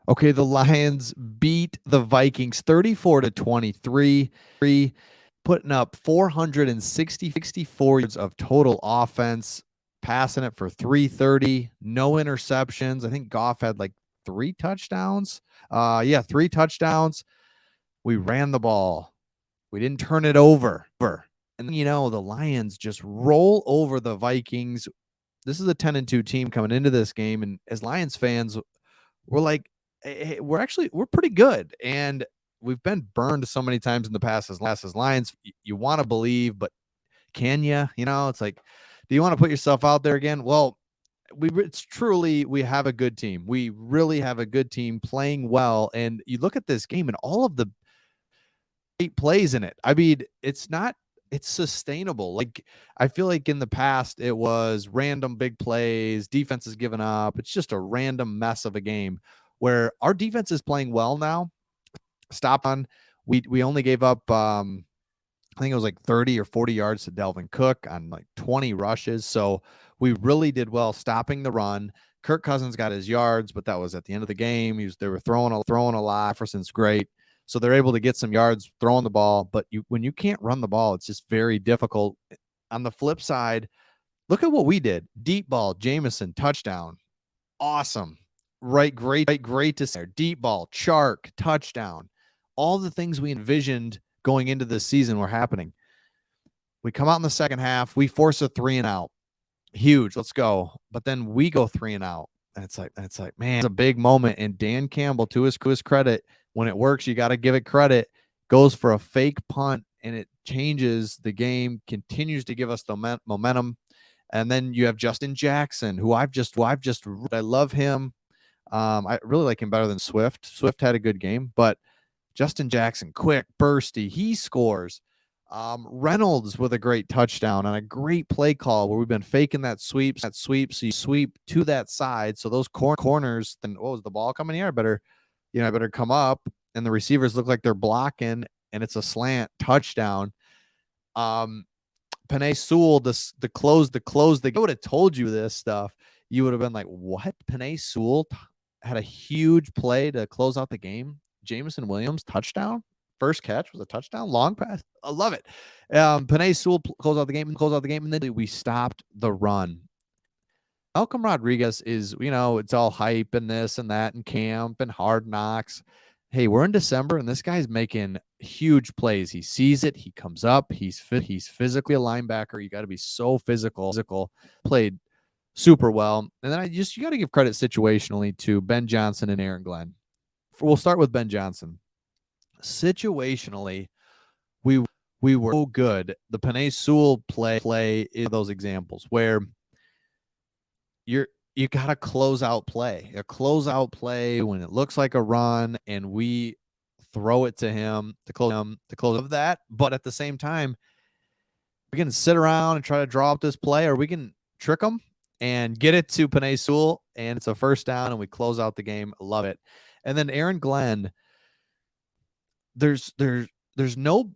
Okay, the Lions beat the Vikings 34-23, putting up 464 yards of total offense, passing it for 330, no interceptions. I think Goff had like 3 touchdowns. Yeah, 3 touchdowns. We ran the ball. We didn't turn it over. And then, the Lions just roll over the Vikings. This is a 10-2 team coming into this game. And as Lions fans, we're like, hey, we're pretty good. And we've been burned so many times in the past as Lions. You want to believe, but can you? It's like, do you want to put yourself out there again? Well, we have a good team. We really have a good team playing well. And you look at this game and all of the great plays in it. I mean, it's sustainable. Like, I feel like in the past it was random big plays, defense is giving up. It's just a random mess of a game where our defense is playing well now. Stop on. We only gave up I think it was like 30 or 40 yards to Delvin Cook on like 20 rushes. So we really did well stopping the run. Kirk Cousins got his yards, but that was at the end of the game. They were throwing a lot. Jefferson's great. So they're able to get some yards throwing the ball, but when you can't run the ball, it's just very difficult. On the flip side, look at what we did. Deep ball, Jameson, touchdown. Awesome. Right, great to see. Deep ball, Chark, touchdown. All the things we envisioned going into this season were happening. We come out in the second half, we force a 3-and-out. Huge, let's go. But then we go 3-and-out. And it's like, man, it's a big moment. And Dan Campbell, to his credit, when it works, you got to give it credit, goes for a fake punt, and it changes the game, continues to give us the momentum. And then you have Justin Jackson, who I love him. I really like him better than Swift. Swift had a good game, but Justin Jackson, quick, bursty, he scores. Reynolds with a great touchdown and a great play call where we've been faking that sweep. So you sweep to that side. So those corners, then is the ball coming here? I better come up. And the receivers look like they're blocking, and it's a slant touchdown. Penei Sewell, the close. I would have told you this stuff. You would have been like, what? Penei Sewell had a huge play to close out the game. Jameson Williams touchdown. First catch was a touchdown, long pass. I love it. Penei Sewell close out the game, and then we stopped the run. Malcolm Rodriguez is, it's all hype and this and that and camp and hard knocks. Hey, we're in December and this guy's making huge plays. He sees it. He comes up. He's physically a linebacker. You got to be so physical. Played super well. And then you got to give credit situationally to Ben Johnson and Aaron Glenn. We'll start with Ben Johnson. Situationally, we were so good. The Penei Sewell play is those examples where you got a closeout play when it looks like a run, and we throw it to him to close of that. But at the same time, we can sit around and try to draw up this play, or we can trick them and get it to Penei Sewell, and it's a first down, and we close out the game. Love it. And then Aaron Glenn, there's no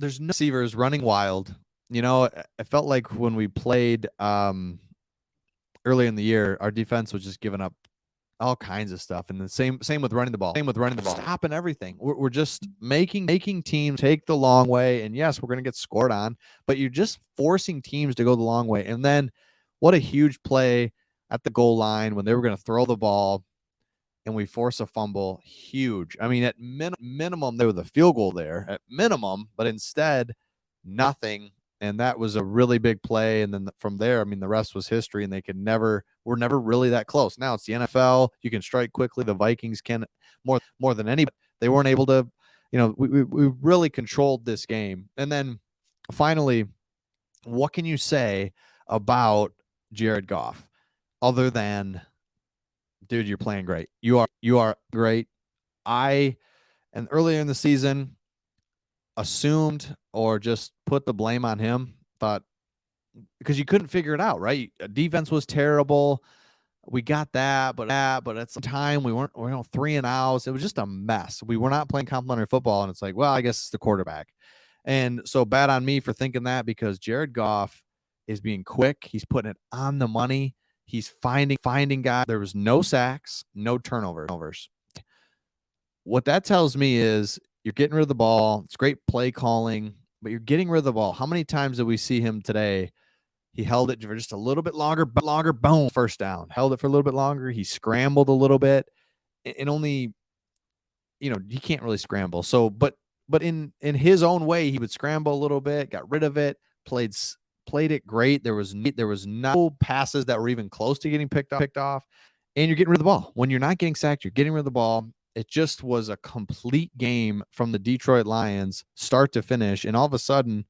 receivers running wild. I felt like when we played early in the year, our defense was just giving up all kinds of stuff, and the same with running the ball. Stopping everything. We're just making teams take the long way, and yes, we're going to get scored on, but you're just forcing teams to go the long way. And then what a huge play at the goal line when they were going to throw the ball and we force a fumble. Huge. I mean, at minimum, there was a field goal there at minimum, but instead nothing. And that was a really big play. And then from there, I mean, the rest was history, and we're never really that close. Now it's the NFL. You can strike quickly. The Vikings can more than anybody. They weren't able to, we really controlled this game. And then finally, what can you say about Jared Goff other than, dude, you're playing great. You are great. And earlier in the season, assumed or just put the blame on him, thought, because you couldn't figure it out, right? Defense was terrible. We got that, but at some time we weren't 3-and-outs. It was just a mess. We were not playing complimentary football, and it's like, well, I guess it's the quarterback. And so bad on me for thinking that, because Jared Goff is being quick. He's putting it on the money. He's finding guys. There was no sacks, no turnovers. What that tells me is you're getting rid of the ball. It's great play calling, but you're getting rid of the ball. How many times did we see him today? He held it for just a little bit longer, boom, first down. Held it for a little bit longer. He scrambled a little bit. And only, he can't really scramble. So, but in his own way, he would scramble a little bit, got rid of it, played it great. There was no passes that were even close to getting picked off. And you're getting rid of the ball. When you're not getting sacked, you're getting rid of the ball. It just was a complete game from the Detroit Lions, start to finish. And all of a sudden,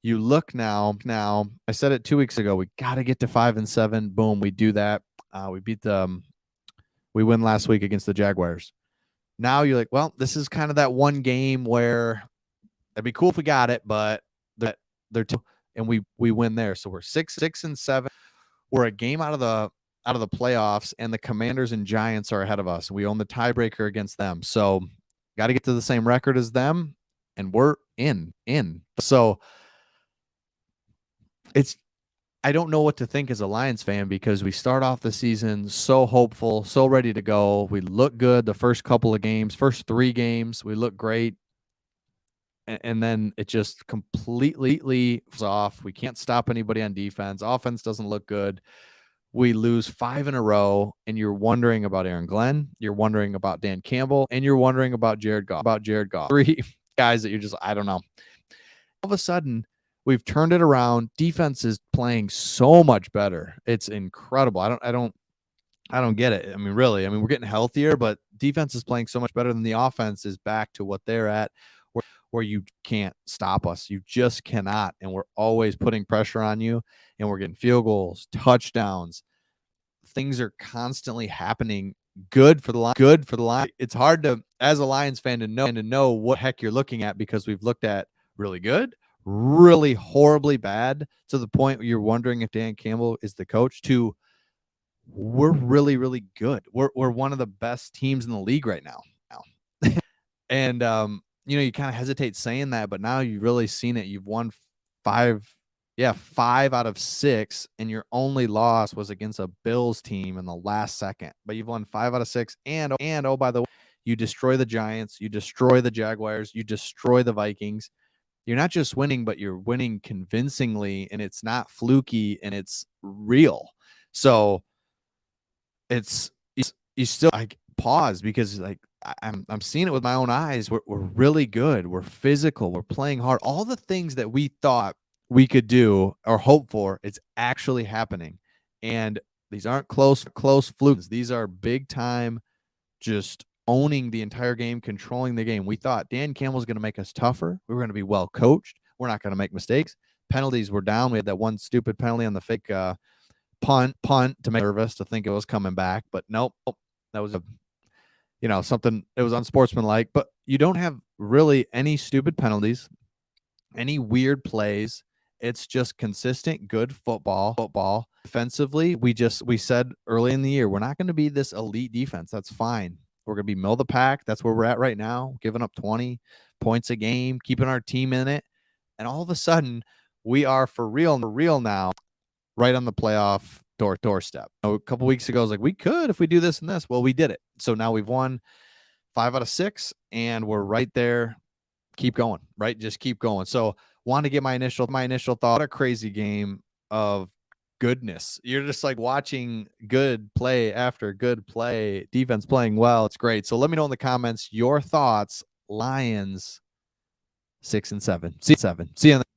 you look now, I said it 2 weeks ago, we got to get to 5-7. Boom, we do that. We beat them. We win last week against the Jaguars. Now you're like, well, this is kind of that one game where it'd be cool if we got it, but they're two, and we win there. So we're 6-7. We're a game out of the playoffs, and the Commanders and Giants are ahead of us. We own the tiebreaker against them. So got to get to the same record as them, and we're in. So I don't know what to think as a Lions fan, because we start off the season so hopeful, so ready to go. We look good the first couple of games, first 3 games, we look great. And then it just completely falls off. We can't stop anybody on defense. Offense doesn't look good. We lose 5 in a row, and you're wondering about Aaron Glenn. You're wondering about Dan Campbell, and you're wondering about Jared Goff. 3 guys that you're just, I don't know. All of a sudden, we've turned it around. Defense is playing so much better. It's incredible. I don't get it. I mean, really. I mean, we're getting healthier, but defense is playing so much better than the offense is back to what they're at, where you can't stop us. You just cannot. And we're always putting pressure on you, and we're getting field goals, touchdowns. Things are constantly happening. Good for the line. It's hard to, as a Lions fan, to know what heck you're looking at, because we've looked at really good, really horribly bad, to the point where you're wondering if Dan Campbell is the coach, to we're really, really good. We're one of the best teams in the league right now. And you kind of hesitate saying that, but now you've really seen it. You've won 5 out of 6, and your only loss was against a Bills team in the last second. But you've won 5 out of 6, and oh, by the way, you destroy the Giants, you destroy the Jaguars, you destroy the Vikings. You're not just winning, but you're winning convincingly, and it's not fluky, and it's real. So it's you still pause, because I'm seeing it with my own eyes. We're really good. We're physical. We're playing hard. All the things that we thought we could do or hope for, it's actually happening. And these aren't close flukes. These are big time, just owning the entire game, controlling the game. We thought Dan Campbell's going to make us tougher. We were going to be well coached. We're not going to make mistakes. Penalties were down. We had that one stupid penalty on the fake punt to make nervous, to think it was coming back, but nope. That was something. It was unsportsmanlike. But you don't have really any stupid penalties, any weird plays. It's just consistent, good football. Defensively, we said early in the year, we're not going to be this elite defense. That's fine. We're going to be middle of the pack. That's where we're at right now, giving up 20 points a game, keeping our team in it. And all of a sudden, we are for real now, right on the playoff doorstep. A couple weeks ago, I was like, we could if we do this and this. Well, we did it. So now we've won 5 out of 6, and we're right there. Keep going, right? Just keep going. So want to get my initial thought. What a crazy game of goodness. You're just like watching good play after good play, defense playing well. It's great. So let me know in the comments your thoughts. Lions 6-7. See you in the